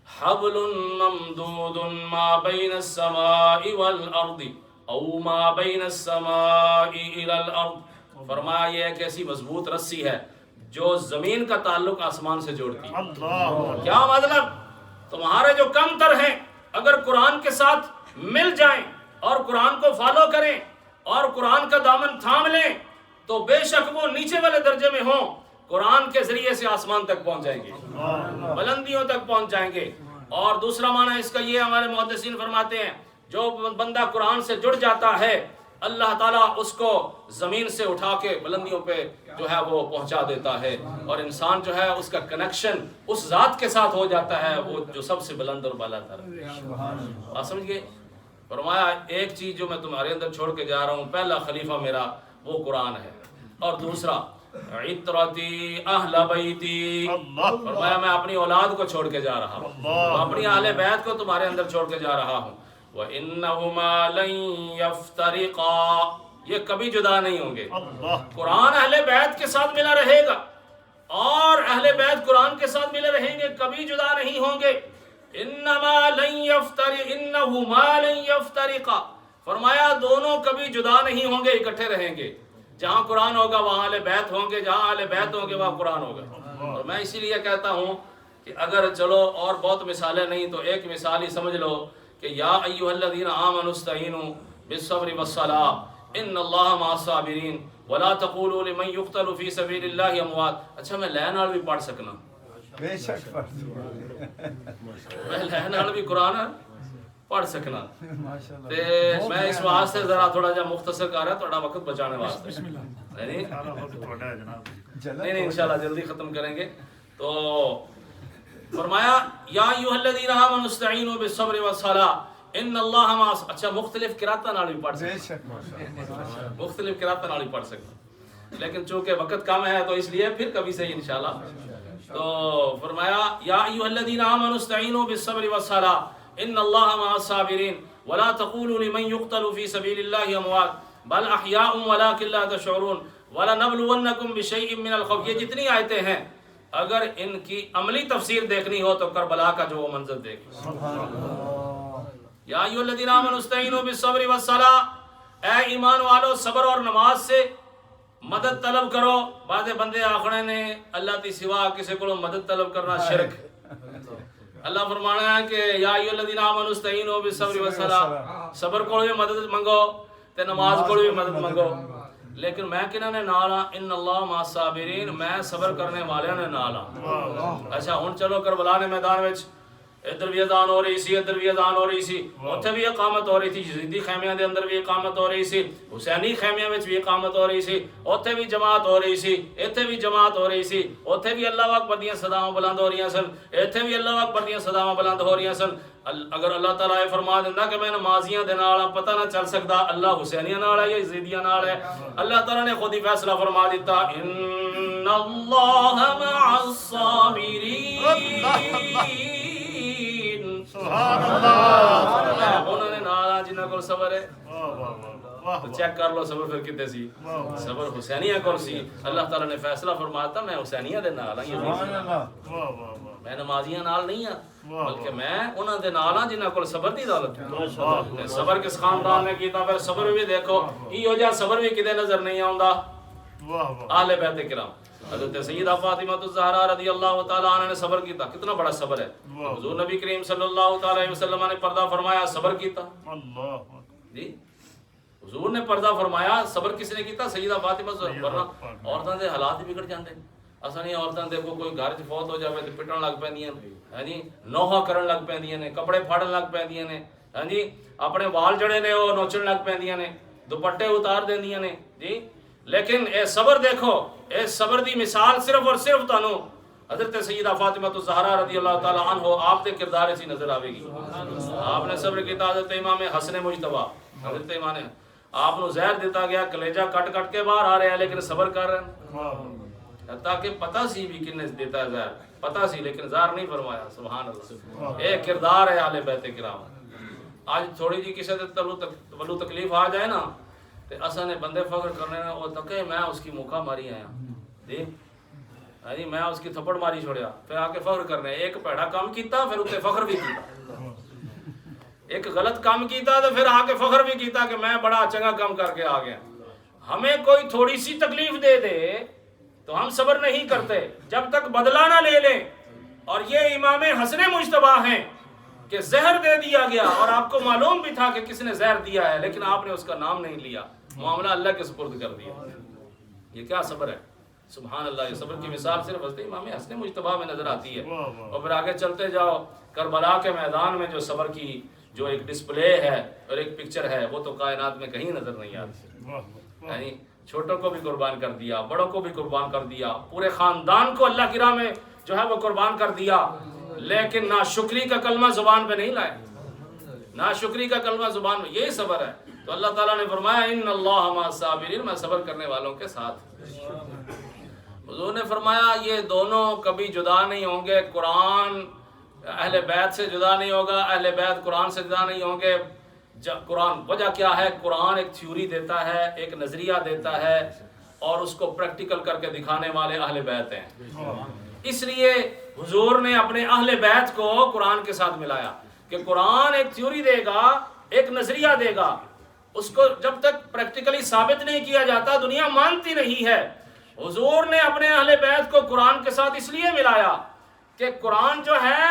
حبل ممدود ما بین السماء والارض او ما بین السماء الى الارض، فرمایا یہ ایک ایسی مضبوط رسی ہے جو زمین کا تعلق آسمان سے جوڑتی ہے۔ کیا مطلب؟ تمہارے جو کم تر ہیں اگر قرآن کے ساتھ مل جائیں اور قرآن کو فالو کریں اور قرآن کا دامن تھام لیں تو بے شک وہ نیچے والے درجے میں ہوں، قرآن کے ذریعے سے آسمان تک پہنچ جائیں گے، بلندیوں تک پہنچ جائیں گے۔ اور دوسرا معنی اس کا یہ ہمارے محدثین فرماتے ہیں، جو بندہ قرآن سے جڑ جاتا ہے اللہ تعالیٰ اس کو زمین سے اٹھا کے بلندیوں پہ جو ہے وہ پہنچا دیتا ہے، اور انسان جو ہے اس کا کنیکشن اس ذات کے ساتھ ہو جاتا ہے وہ جو سب سے بلند اور بالا تر ہے۔ آپ سمجھ گئے؟ فرمایا ایک چیز جو میں تمہارے اندر چھوڑ کے جا رہا ہوں، پہلا خلیفہ میرا وہ قرآن ہے، اور دوسرا عطرتی اہل بیتی، فرمایا میں اپنی اولاد کو چھوڑ کے جا رہا ہوں، اپنی اہل بیت کو تمہارے اندر چھوڑ کے جا رہا ہوں۔ وَإِنَّهُمَا لَن يَفْتَرِقَا، یہ کبھی جدا نہیں ہوں گے۔ قرآن اہل بیت کے ساتھ ملا رہے گا اور اہل بیت قرآن کے ساتھ ملے رہیں گے، کبھی جدا نہیں ہوں گے۔ إِنَّمَا لَن يَفْتَرِقَا إِنَّهُمَا لَن يَفْتَرِقَا، فرمایا دونوں کبھی جدا نہیں ہوں گے، اکٹھے رہیں گے۔ جہاں قرآن ہوگا وہاں اہل بیت ہوں گے، جہاں اہل بیت ہوں گے وہاں قرآن ہوگا۔ اور میں اسی لیے کہتا ہوں کہ اگر چلو اور بہت مثالیں نہیں تو ایک مثال ہی سمجھ لو کہ یا ایھا الذین آمنوا استعینوا بالصبر والصلاۃ ان اللہ مع الصابرین ولا تقولوا لمن یقتل فی سبیل اللہ اموات۔ اچھا میں لے نال بھی پڑھ سکنا، بے شک میں لے نال بھی قرآن پڑھ سکنا، تے میں اس واسطے ذرا تھوڑا جا مختصر کر رہا تھوڑا وقت بچانے واسطے، نہیں انشاءاللہ جلدی ختم کریں گے۔ تو فرمایا یا ایھا الذین آمنوا استعینوا بالصبر والصلاۃ ان اللہ مع، اچھا مختلف قراتاں نال بھی پڑھ سکتے، مختلف قراتاں نال بھی پڑھ سکتے، لیکن چونکہ وقت کم ہے تو اس لیے پھر کبھی سے انشاءاللہ۔ تو فرمایا یا ایھا الذین آمنوا استعینوا بالصبر والصلاۃ ان اللہ مع الصابرین ولا تقولوا لمن يقتل في سبيل الله اموات بل احیاء ولكن لا تشعرون ولنبلونکم بشیء من الخوف۔ یہ جتنی آیتیں ہیں اگر ان کی عملی تفسیر دیکھنی ہو تو کربلا کا جو وہ منظر دیکھ، یا ایھا الذین آمنوا استعینوا بالصبر والصلاۃ، اے ایمان والو صبر اور نماز سے مدد طلب کرو۔ بعض بندے آخنے نے اللہ تی سوا کسی کو مدد طلب کرنا شرک۔ اللہ فرمانا ہے کہ یا ایھا الذین آمنوا استعینوا بالصبر والصلاۃ، صبر کو بھی مدد منگو تے نماز کو بھی مدد منگو، لیکن میں کنہاں نے نال ہاں؟ ان اللہ مع الصابرین، میں صبر کرنے والے نے نال ہاں۔ اچھا ہن چلو کربلا نے میدان وچ ادھر بھی اذان ہو رہی سی، ادھر بھی اذان ہو رہی سی، اتھے بھی اقامت ہو رہی تھی، یزیدی خیمیاں دے اندر بھی اقامت ہو رہی سی، حسینی خیمیاں وچ بھی اقامت ہو رہی سی، اتھے بھی جماعت ہو رہی سی، اتھے بھی جماعت ہو رہی سی، اتھے بھی اللہ اکبر دیاں صداواں بلند ہو رہی سن، اتھے بھی اللہ اکبر دیاں صداواں بلند ہو رہی سن۔ اگر اللہ تعالیٰ یہ فرما دینا کہ میں نمازیاں دے نال پتہ نہ چل سکتا اللہ حسینیاں نال ہے یا یزیدیاں نال ہے، اللہ تعالیٰ نے خود ہی فیصلہ فرما دیتا، ان اللہ مع الصابرین، سبحان اللہ، انہوں نے نالا جنہاں کو صبر ہے تو چیک کر لو صبر پھر کتے سی، صبر حسینیہ کون سی، اللہ تعالیٰ نے فیصلہ فرماتا میں حسینیہ دے نال ہوں، میں نمازیاں نال نہیں ہوں بلکہ میں انہوں دے نال ہوں جنہاں کو صبر دی دولت ہے۔ صبر کس خاندان نے کیتا، پھر صبر بھی دیکھو یہ ہو جا صبر بھی کدے نظر نہیں آوندا، اہل بیت کرام حضرت سیدہ فاطمہ الزہرا رضی اللہ تعالیٰ عنہ نے صبر کیتا، کتنا بڑا صبر ہے، حضور نبی کریم صلی اللہ تعالیٰ علیہ وسلم نے پردہ فرمایا صبر کیتا، جی حضور نے پردہ فرمایا صبر کس نے کیتا، سیدہ فاطمہ ورنہ عورتاں دے حالات بگڑ جاندے، اساں نہیں عورتاں دیکھو کوئی گھر چ فوت ہو جاوے تے پٹن لگ پیندیاں ہاں جی، نوحہ کرن لگ پیندیاں نے، کپڑے پھاڑن لگ پیندیاں نے ہاں جی، اپنے وال جڑے نے وہ نوچن لگ پیندیاں نے، دوپٹے اتار دیندیاں نے جی، لیکن اے صبر دیکھو، اے صبر دی مثال صرف اور صرف تانوں حضرت سیدہ فاطمہ الزہرا رضی اللہ تعالیٰ عنہ آپ دے کردار سے نظر آوے گی۔ آپ نے صبر کیتا، حضرت امام حسن مجتبی حضرت امام نے آپ نو زہر دیتا گیا، کلیجہ کٹ کٹ کے باہر آ رہے ہیں لیکن صبر کر رہے ہیں، تاکہ پتہ سی بھی کنے دیتا ہے زہر، پتہ سی لیکن زہر نہیں فرمایا، سبحان اللہ، ایک کردار ہے اہل بیت کرام۔ آج تھوڑی جی کسی ولو تکلیف آ جائے نا تے اساں نے بندے فخر کرنے نا وہ تکے میں اس کی موقع ماری آیا جی جی، میں اس کی تھپڑ ماری چھوڑیا، پھر آ کے فخر کرنے، ایک پیڑا کام کیتا پھر اتنے فخر بھی کیتا، ایک غلط کام کیتا تو پھر آ کے فخر بھی کیتا کہ میں بڑا چنگا کام کر کے آ گیا۔ ہمیں کوئی تھوڑی سی تکلیف دے دے تو ہم صبر نہیں کرتے جب تک بدلہ نہ لے لیں، اور یہ امام حسن مجتبی ہیں کہ زہر دے دیا گیا اور آپ کو معلوم بھی تھا کہ کس نے زہر دیا ہے لیکن آپ نے اس کا نام نہیں لیا، معاملہ اللہ کے سپرد کر دیا، یہ کیا صبر ہے، سبحان اللہ۔ یہ صبر کی مثال صرف حضرت امام حسن مجتبی میں نظر آتی ہے، اور پھر آگے چلتے جاؤ کربلا کے میدان میں جو صبر کی جو ایک ڈسپلے ہے اور ایک پکچر ہے وہ تو کائنات میں کہیں نظر نہیں آتی، یعنی چھوٹوں کو بھی قربان کر دیا، بڑوں کو بھی قربان کر دیا، پورے خاندان کو اللہ کی راہ میں جو ہے وہ قربان کر دیا، لیکن ناشکری کا کلمہ زبان پہ نہیں لائے، ناشکری کا کلمہ زبان میں، یہی صبر ہے۔ تو اللہ تعالیٰ نے فرمایا ان اللہ مع الصابرین، میں صبر کرنے والوں کے ساتھ۔ حضور نے فرمایا یہ دونوں کبھی جدا نہیں ہوں گے، قرآن اہل بیت سے جدا نہیں ہوگا، اہل بیت قرآن سے جدا نہیں ہوں گے۔ قرآن وجہ کیا ہے؟ قرآن ایک تھیوری دیتا ہے، ایک نظریہ دیتا ہے، اور اس کو پریکٹیکل کر کے دکھانے والے اہل بیت ہیں۔ اس لیے حضور نے اپنے اہل بیت کو قرآن کے ساتھ ملایا کہ قرآن ایک تھیوری دے گا، ایک نظریہ دے گا، اس کو جب تک پریکٹیکلی ثابت نہیں کیا جاتا دنیا مانتی نہیں ہے۔ حضور نے اپنے اہل بیت کو قرآن کے ساتھ اس لیے ملایا کہ قرآن جو ہے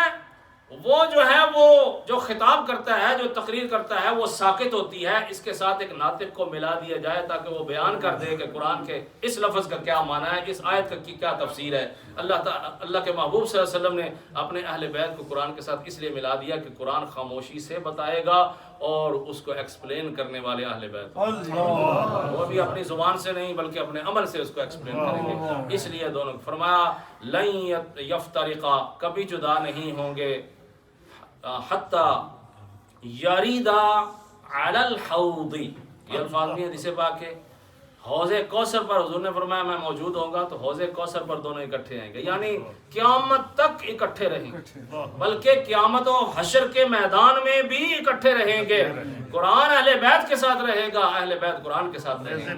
وہ جو خطاب کرتا ہے، جو تقریر کرتا ہے وہ ساکت ہوتی ہے، اس کے ساتھ ایک ناطق کو ملا دیا جائے تاکہ وہ بیان کر دے کہ قرآن کے اس لفظ کا کیا معنی ہے، اس آیت کی کیا تفسیر ہے۔ اللہ کے محبوب صلی اللہ علیہ وسلم نے اپنے اہل بیت کو قرآن کے ساتھ اس لیے ملا دیا کہ قرآن خاموشی سے بتائے گا اور اس کو ایکسپلین کرنے والے اہل بیت وہ بھی اپنی زبان سے نہیں بلکہ اپنے عمل سے اس کو ایکسپلین کریں گے۔ اس لیے دونوں فرمایا لن یفترقا، کبھی جدا نہیں ہوں گے، حتی یریدا علی الحوض، یہ الفاظ بھی حدیث پاک ہے۔ حوض کوثر پر حضور نے فرمایا میں موجود ہوں گا تو حوض کوثر پر دونوں اکٹھے آئیں گے، یعنی قیامت تک اکٹھے رہیں گے، بلکہ قیامت و حشر کے میدان میں بھی اکٹھے رہیں گے۔ قرآن اہل بیت کے ساتھ رہے گا، اہل بیت قرآن کے ساتھ رہیں گے،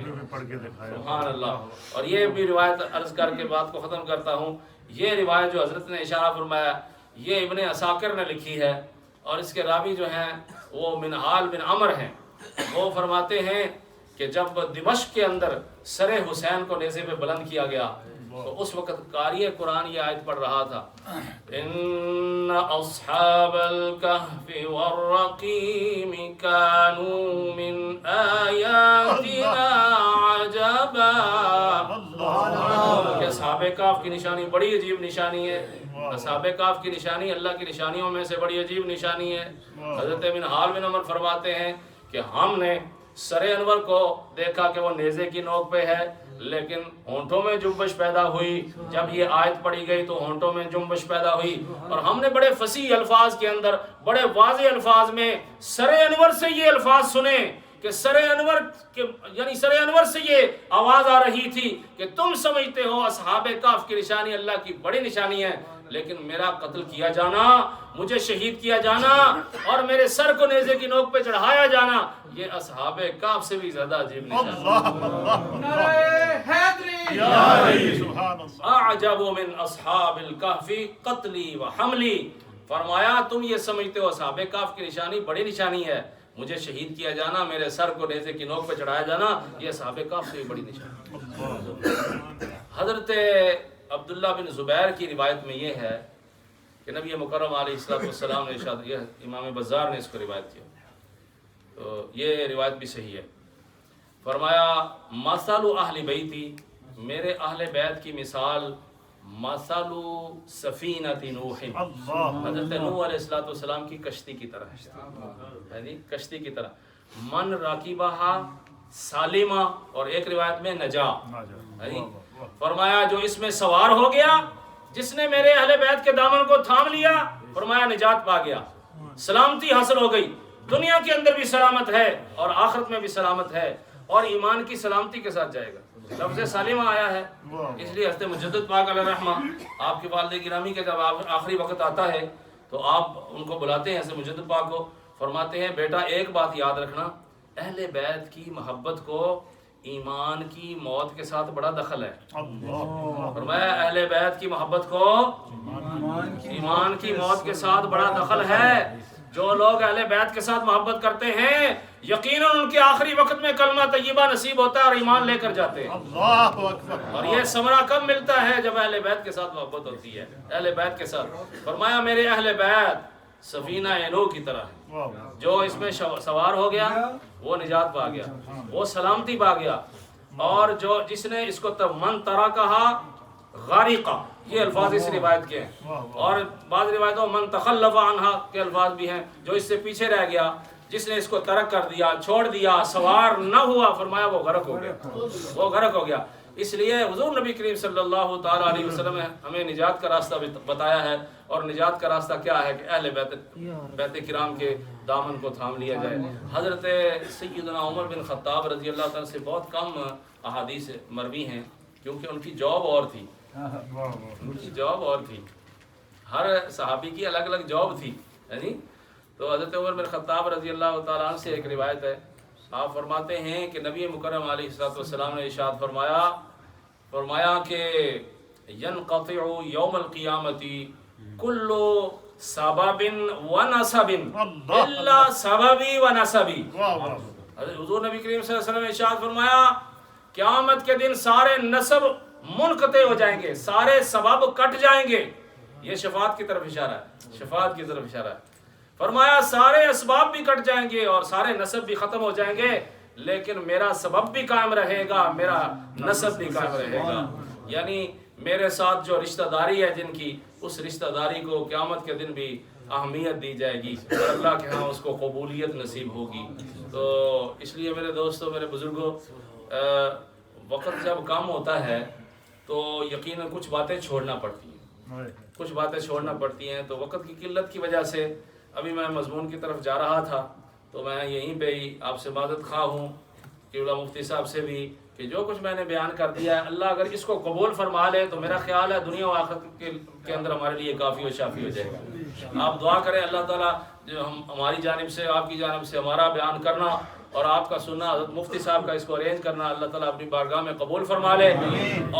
سبحان اللہ۔ اور یہ بھی روایت عرض کر کے بات کو ختم کرتا ہوں، یہ روایت جو حضرت نے اشارہ فرمایا یہ ابن عساکر نے لکھی ہے، اور اس کے راوی جو ہیں وہ منہال بن عمر ہیں۔ وہ فرماتے ہیں کہ جب دمشق کے اندر سر حسین کو نیزے پہ بلند کیا گیا تو اس وقت قاری قرآن یہ آیت پڑھ رہا تھا، ان اصحاب الکہف والرقیم كانوا من آیاتنا عجبا، کہ اصحاب کہف کی نشانی بڑی عجیب نشانی ہے، اصحاب کہف کی نشانی اللہ کی نشانیوں میں سے بڑی عجیب نشانی ہے۔ حضرت منہال بن عمر فرماتے ہیں کہ ہم نے سر انور کو دیکھا کہ وہ نیزے کی نوک پہ ہے، لیکن ہونٹوں میں جنبش پیدا ہوئی۔ جب یہ آیت پڑھی گئی تو ہونٹوں میں جنبش پیدا ہوئی، اور ہم نے بڑے فصیح الفاظ کے اندر، بڑے واضح الفاظ میں سر انور سے یہ الفاظ سنے کہ سر انور سے یہ آواز آ رہی تھی کہ تم سمجھتے ہو اصحاب کہف کی نشانی اللہ کی بڑی نشانی ہے، لیکن میرا قتل کیا جانا، مجھے شہید کیا جانا اور میرے سر کو نیزے کی نوک پہ چڑھایا جانا، یہ اصحاب کہف سے بھی زیادہ عجیب نشانی ہے۔ نعرہ حیدری، اعجب من اصحاب الکہف قتلی و حملی، فرمایا تم یہ سمجھتے ہو اصحاب کہف کی نشانی بڑی نشانی ہے، مجھے شہید کیا جانا، میرے سر کو نیزے کی نوک پہ چڑھایا جانا، یہ اصحاب کہف سے بھی بڑی نشانی۔ حضرت عبداللہ بن زبیر کی روایت میں یہ ہے کہ نبی مکرم علیہ السلام نے ارشاد، یہ امام بزار نے اس کو روایت کیا، تو یہ روایت بھی صحیح ہے۔ فرمایا مثل اہل بیتی، میرے اہل بیت کی مثال مثل سفینۃ نوح، حضرت نوح علیہ السلام کی کشتی کی طرح ہے، کشتی کی طرح، من راکبہا سالمہ، اور ایک روایت میں نجا، فرمایا جو اس میں سوار ہو گیا، جس نے میرے اہل بیت کے دامن کو تھام لیا، فرمایا نجات پا گیا، سلامتی حاصل ہو گئی، دنیا کے اندر بھی سلامت ہے اور آخرت میں بھی سلامت ہے، اور ایمان کی سلامتی کے ساتھ جائے گا۔ لفظ سالمہ آیا ہے، اس لیے حضرت مجدد پاک علیہ الرحمہ آپ کے والد گرامی کا جب آخری وقت آتا ہے تو آپ ان کو بلاتے ہیں، حضرت مجدد پاک کو، فرماتے ہیں بیٹا ایک بات یاد رکھنا، اہل بیت کی محبت کو ایمان کی موت کے ساتھ بڑا دخل ہے۔ فرمایا اہل بیت کی محبت کو ایمان کی موت کے ساتھ بڑا دخل ہے۔ جو لوگ اہل بیت کے ساتھ محبت کرتے ہیں یقیناً ان کے آخری وقت میں کلمہ طیبہ نصیب ہوتا ہے اور ایمان لے کر جاتے ہیں۔ اور یہ ثمرہ کب ملتا ہے؟ جب اہل بیت کے ساتھ محبت ہوتی ہے، اہل بیت کے ساتھ۔ فرمایا میرے اہل بیت سفینہ نوح کی طرح ہے، جو اس میں سوار ہو گیا وہ نجات پا گیا، وہ سلامتی پا گیا، اور جو جس نے اس کو من ترکہا غارقہ، یہ الفاظ اس روایت کے ہیں، اور بعض روایتوں من تخلف عنہا کے الفاظ بھی ہیں، جو اس سے پیچھے رہ گیا، جس نے اس کو ترک کر دیا، چھوڑ دیا، سوار نہ ہوا، فرمایا وہ غرق ہو گیا، وہ غرق ہو گیا۔ اس لیے حضور نبی کریم صلی اللہ تعالیٰ علیہ وسلم نے ہمیں نجات کا راستہ بتایا ہے، اور نجات کا راستہ کیا ہے کہ اہل بیت کرام کے دامن کو تھام لیا جائے۔ حضرت سیدنا عمر بن خطاب رضی اللہ تعالیٰ سے بہت کم احادیث مروی ہیں، کیونکہ ان کی جاب اور تھی، ان کی جاب اور تھی، ہر صحابی کی الگ الگ جاب تھی، یعنی تو حضرت عمر بن خطاب رضی اللہ تعالیٰ عنہ سے ایک روایت ہے، آپ فرماتے ہیں کہ نبی مکرم علیہ السلام نے ارشاد فرمایا کہ ینقطع یوم القیامت کل سبب و نسب الا سببی و نسبی۔ حضور نبی کریم صلی اللہ علیہ وسلم نے ارشاد فرمایا قیامت کے دن سارے نسب منقطع ہو جائیں گے، سارے سبب کٹ جائیں گے، یہ شفاعت کی طرف اشارہ ہے، شفاعت کی طرف اشارہ ہے۔ فرمایا سارے اسباب بھی کٹ جائیں گے اور سارے نسب بھی ختم ہو جائیں گے، لیکن میرا سبب بھی قائم رہے گا، میرا نسب بھی قائم رہے گا، یعنی میرے ساتھ جو رشتہ داری ہے جن کی، اس رشتہ داری کو قیامت کے دن بھی اہمیت دی جائے گی اور اللہ کے ہاں اس کو قبولیت نصیب ہوگی۔ تو اس لیے میرے دوستوں، میرے بزرگوں، وقت جب کم ہوتا ہے تو یقیناً کچھ باتیں چھوڑنا پڑتی ہیں، کچھ باتیں چھوڑنا پڑتی ہیں، تو وقت کی قلت کی وجہ سے ابھی میں مضمون کی طرف جا رہا تھا تو میں یہیں پہ ہی آپ سے معذرت خواہ ہوں قبلہ مفتی صاحب سے بھی کہ جو کچھ میں نے بیان کر دیا ہے اللہ اگر اس کو قبول فرما لے تو میرا خیال ہے دنیا و آخرت کے اندر ہمارے لیے کافی و شافی ہو جائے گا۔ آپ دعا کریں اللہ تعالیٰ جو ہماری جانب سے، آپ کی جانب سے ہمارا بیان کرنا اور آپ کا سننا، حضرت مفتی صاحب کا اس کو ارینج کرنا، اللہ تعالیٰ اپنی بارگاہ میں قبول فرما لے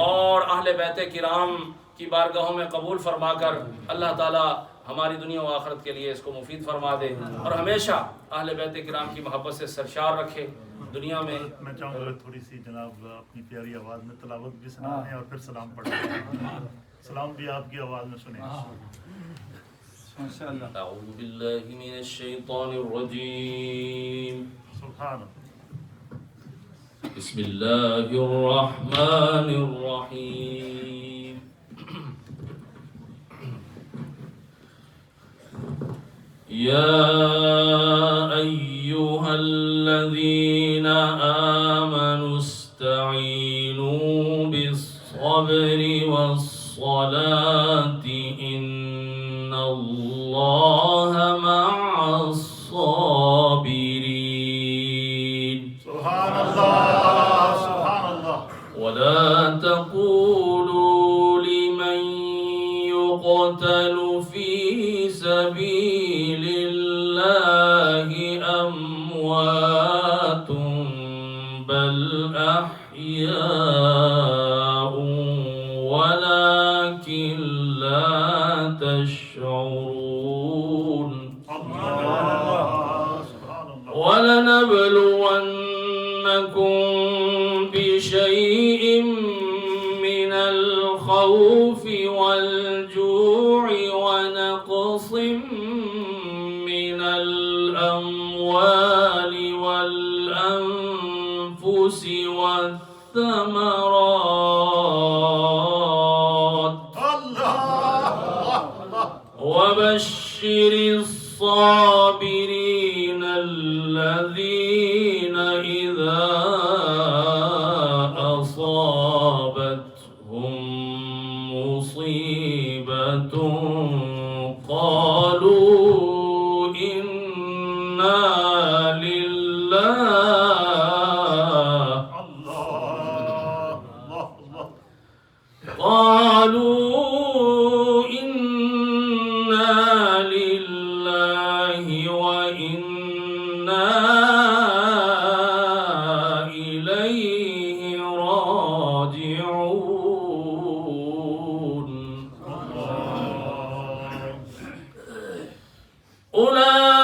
اور اہل بیت کرام کی بارگاہوں میں قبول فرما کر اللہ تعالیٰ ہماری دنیا و آخرت کے لیے اس کو مفید فرما دے اور ہمیشہ اہل بیت کرام کی محبت سے سرشار رکھے دنیا میں۔ میں چاہوں گا تھوڑی سی جناب اپنی پیاری آواز میں تلاوت بھی سنائیں اور پھر سلام پڑھیں، سلام بھی آپ کی آواز میں سنیں۔ اعوذ باللہ من الشیطان الرجیم، سبحان بسم اللہ الرحمن الرحیم۔ يا أيها الذين آمنوا استعينوا بالصبر والصلاة إن الله مع الصابرين. سبحان الله سبحان الله. ولا تقولوا لمن يقتل في سبيل الله أموات بل أحياء ولكن لا تشعرون. ولنبلونكم بشيء من الخوف والجوع ونقص من الأموال والأنفس والثمرات وبشر الصابرين الذين إذا أصابتهم مصيبة قالوا إنا لله وإنا إليه راجعون. أولئك